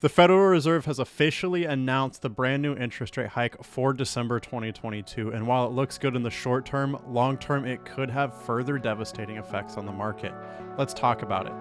The Federal Reserve has officially announced the brand new interest rate hike for December 2022, and while it looks good in the short term, long term it could have further devastating effects on the market. Let's talk about it.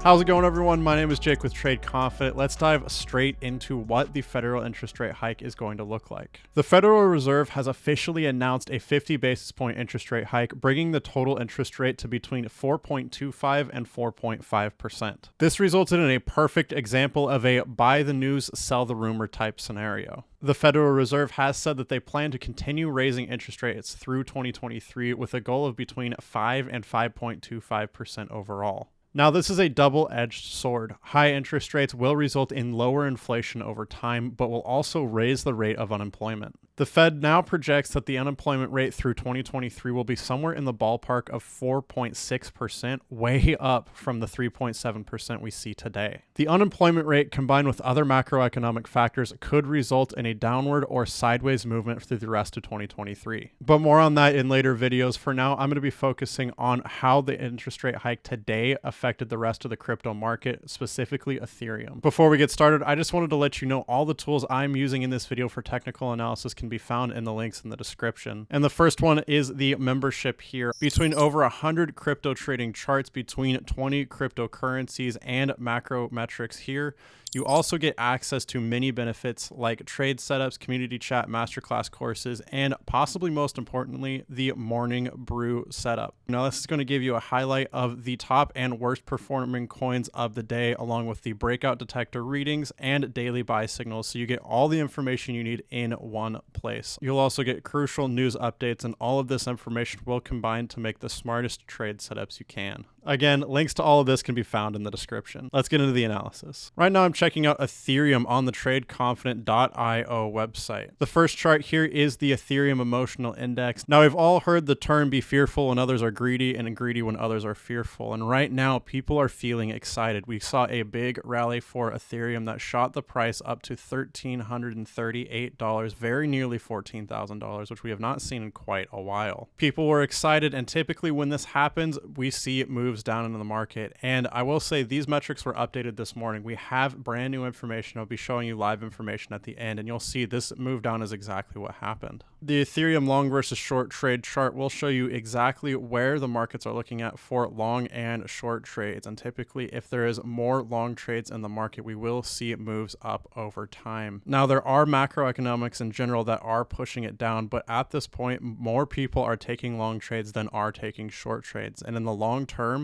How's it going, everyone? My name is Jake with Trade Confident. Let's dive straight into what the federal interest rate hike is going to look like. The Federal Reserve has officially announced a 50 basis point interest rate hike, bringing the total interest rate to between 4.25 and 4.5%. This resulted in a perfect example of a buy the news, sell the rumor type scenario. The Federal Reserve has said that they plan to continue raising interest rates through 2023 with a goal of between 5 and 5.25% overall. Now, this is a double-edged sword. High interest rates will result in lower inflation over time, but will also raise the rate of unemployment. The Fed now projects that the unemployment rate through 2023 will be somewhere in the ballpark of 4.6%, way up from the 3.7% we see today. The unemployment rate, combined with other macroeconomic factors, could result in a downward or sideways movement through the rest of 2023. But more on that in later videos. For now, I'm going to be focusing on how the interest rate hike today affected the rest of the crypto market, specifically Ethereum. Before we get started, I just wanted to let you know all the tools I'm using in this video for technical analysis can be found in the links in the description. And the first one is the membership here. Between over 100 crypto trading charts, between 20 cryptocurrencies and macro metrics here, you also get access to many benefits like trade setups, community chat, masterclass courses, and possibly most importantly, the morning brew setup. Now, this is going to give you a highlight of the top and worst performing coins of the day, along with the breakout detector readings and daily buy signals. So you get all the information you need in one place. You'll also get crucial news updates, and all of this information will combine to make the smartest trade setups you can. Again, links to all of this can be found in the description. Let's get into the analysis. Right now, I'm checking out Ethereum on the tradeconfident.io website. The first chart here is the Ethereum Emotional Index. Now, we've all heard the term be fearful when others are greedy and greedy when others are fearful. And right now, people are feeling excited. We saw a big rally for Ethereum that shot the price up to $1,338, very nearly $14,000, which we have not seen in quite a while. People were excited, and typically when this happens, we see it move down into the market. And I will say these metrics were updated this morning. We have brand new information. I'll be showing you live information at the end, and you'll see this move down is exactly what happened. The Ethereum long versus short trade chart will show you exactly where the markets are looking at for long and short trades. And typically, if there is more long trades in the market, we will see it moves up over time. Now, there are macroeconomics in general that are pushing it down, but at this point, more people are taking long trades than are taking short trades. And in the long term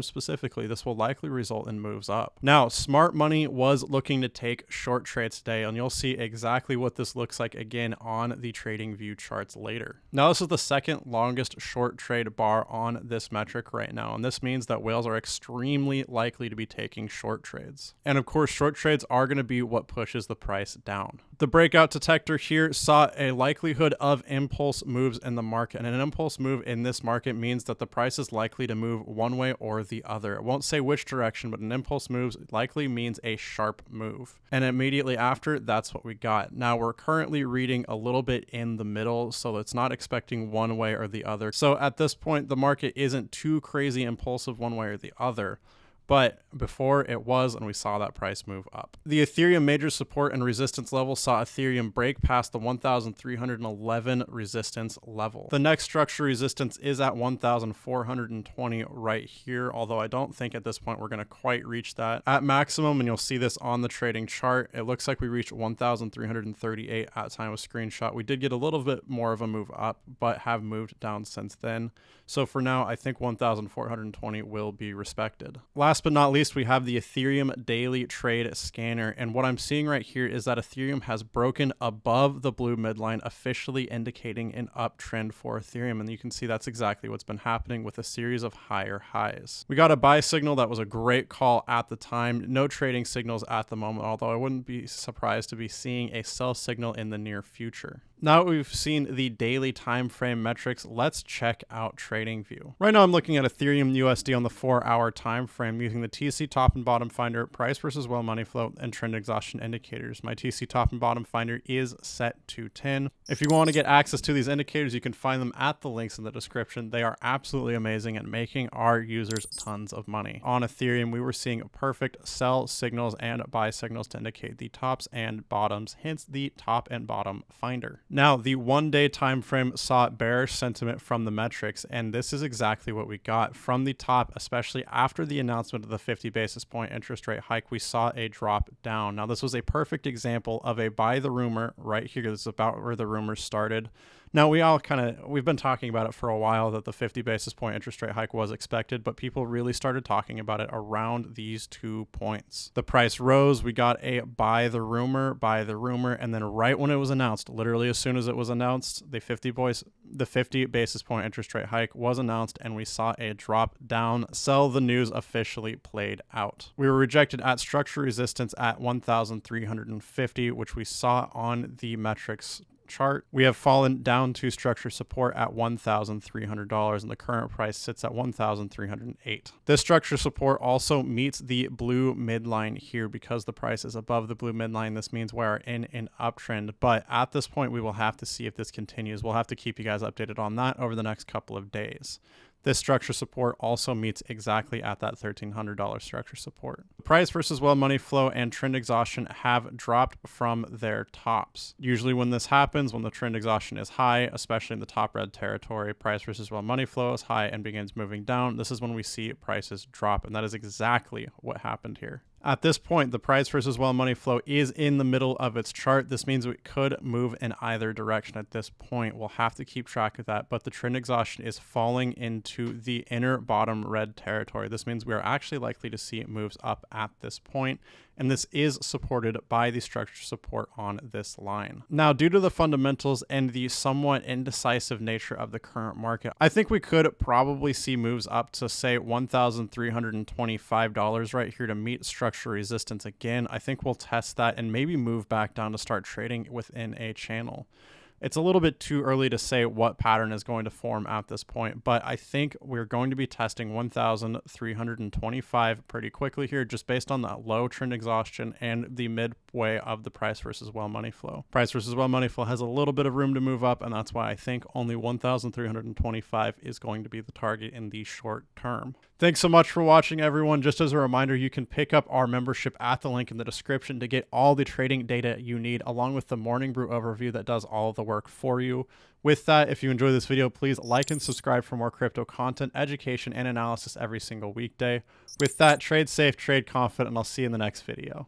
specifically, this will likely result in moves up. Now, smart money was looking to take short trades today, and you'll see exactly what this looks like again on the trading view charts later. Now, this is the second longest short trade bar on this metric right now, and this means that whales are extremely likely to be taking short trades. And of course, short trades are going to be what pushes the price down. The breakout detector here saw a likelihood of impulse moves in the market, and an impulse move in this market means that the price is likely to move one way or the other. It won't say which direction, but an impulse move likely means a sharp move. And immediately after, that's what we got. Now, we're currently reading a little bit in the middle, so it's not expecting one way or the other. So at this point, the market isn't too crazy impulsive one way or the other. But before it was, and we saw that price move up. The Ethereum major support and resistance level saw Ethereum break past the 1,311 resistance level. The next structure resistance is at 1,420 right here, although I don't think at this point we're going to quite reach that. At maximum, and you'll see this on the trading chart, it looks like we reached 1,338 at time of screenshot. We did get a little bit more of a move up, but have moved down since then. So for now, I think 1,420 will be respected. Last but not least, we have the Ethereum daily trade scanner. And what I'm seeing right here is that Ethereum has broken above the blue midline, officially indicating an uptrend for Ethereum. And you can see that's exactly what's been happening with a series of higher highs. We got a buy signal that was a great call at the time. No trading signals at the moment, although I wouldn't be surprised to be seeing a sell signal in the near future. Now that we've seen the daily time frame metrics, let's check out TradingView. Right now I'm looking at Ethereum USD on the 4-hour time frame using the TC top and bottom finder, price versus well money flow, and trend exhaustion indicators. My TC top and bottom finder is set to 10. If you want to get access to these indicators, you can find them at the links in the description. They are absolutely amazing at making our users tons of money. On Ethereum, we were seeing perfect sell signals and buy signals to indicate the tops and bottoms, hence the top and bottom finder. Now, the 1-day time frame saw bearish sentiment from the metrics, and this is exactly what we got. From the top, especially after the announcement of the 50 basis point interest rate hike, we saw a drop down. Now, this was a perfect example of a buy the rumor right here. This is about where the rumors started. Now, we've been talking about it for a while that the 50 basis point interest rate hike was expected, but people really started talking about it around these 2 points. The price rose, we got a buy the rumor, and then right when it was announced, literally as soon as it was announced, the 50 basis point interest rate hike was announced, and we saw a drop down. Sell the news officially played out. We were rejected at structure resistance at 1,350, which we saw on the metrics chart. We have fallen down to structure support at $1,300, and the current price sits at $1,308. This structure support also meets the blue midline here. Because the price is above the blue midline, this means we're in an uptrend, but at this point we will have to see if this continues. We'll have to keep you guys updated on that over the next couple of days. This structure support also meets exactly at that $1,300 structure support. The price versus well money flow and trend exhaustion have dropped from their tops. Usually when this happens, when the trend exhaustion is high, especially in the top red territory, price versus well money flow is high and begins moving down. This is when we see prices drop, and that is exactly what happened here. At this point, the price versus well money flow is in the middle of its chart. This means we could move in either direction at this point. We'll have to keep track of that, but the trend exhaustion is falling into the inner bottom red territory. This means we are actually likely to see moves up at this point, and this is supported by the structure support on this line. Now, due to the fundamentals and the somewhat indecisive nature of the current market, I think we could probably see moves up to, say, $1,325 right here to meet structure resistance again. I think we'll test that and maybe move back down to start trading within a channel. It's a little bit too early to say what pattern is going to form at this point, but I think we're going to be testing 1,325 pretty quickly here, just based on that low trend exhaustion and the midway of the price versus well money flow. Price versus well money flow has a little bit of room to move up, and that's why I think only 1,325 is going to be the target in the short term. Thanks so much for watching, everyone. Just as a reminder, you can pick up our membership at the link in the description to get all the trading data you need, along with the Morning Brew overview that does all of the work for you. With that, if you enjoy this video, please like and subscribe for more crypto content, education, and analysis every single weekday. With that, trade safe, trade confident, and I'll see you in the next video.